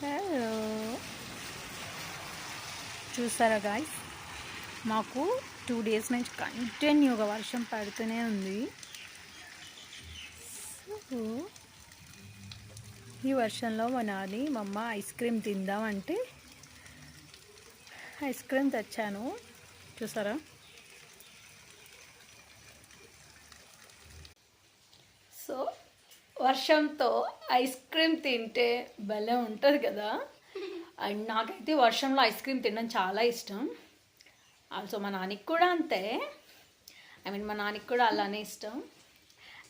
Hello, చూసారా guys, మాకు 2 days నుంచి కంటిన్యూగా వర్షం పడుతూనే ఉంది. సో ఈ వర్షంలో మా నాని మా అమ్మ ఐస్ క్రీమ్ తిందామంటే ఐస్ క్రీమ్ తెచ్చాను. చూసారా, సో వర్షంతో ఐస్ క్రీమ్ తింటే భలే ఉంటుంది కదా. అండ్ నాకైతే వర్షంలో ఐస్ క్రీమ్ తినడం చాలా ఇష్టం. ఆల్సో మా నాన్నకి కూడా అంతే. మా నాన్నకి కూడా అలానే ఇష్టం.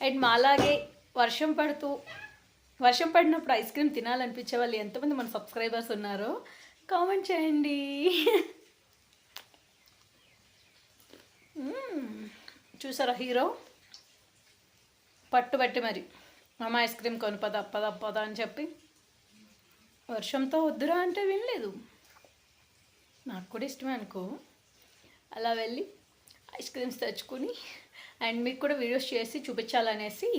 అండ్ మా అలాగే వర్షం పడినప్పుడు ఐస్ క్రీమ్ తినాలనిపించే వాళ్ళు ఎంతమంది మన సబ్స్క్రైబర్స్ ఉన్నారో కామెంట్ చేయండి. చూసారా, హీరో పట్టుబట్టి మరి అమ్మ ఐస్ క్రీమ్ కొని పద అని చెప్పి వర్షంతో వద్దురా అంటే వినలేదు. నాకు కూడా ఇష్టమే అనుకో. అలా వెళ్ళి ఐస్ క్రీమ్స్ తెచ్చుకుని అండ్ మీకు కూడా వీడియోస్ చేసి చూపించాలనేసి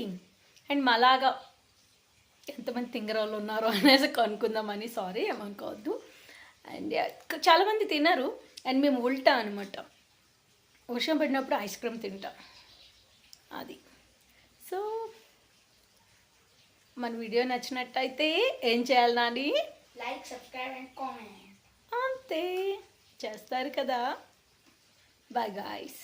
అండ్ మలాగా ఎంతమంది తింగరోళ్ళు ఉన్నారో అనేసి కనుక్కుందామని. సారీ, ఏమనుకోవద్దు. అండ్ చాలామంది తినరు. అండ్ మేము ఉల్టా అనమాట, వర్షం పడినప్పుడు ఐస్ క్రీమ్ తింటాం. అది. సో మన వీడియో నచ్చినట్టయితే ఏం చేయాలి Nani? Like, subscribe and comment. అంతే చేస్తారు కదా. Bye guys.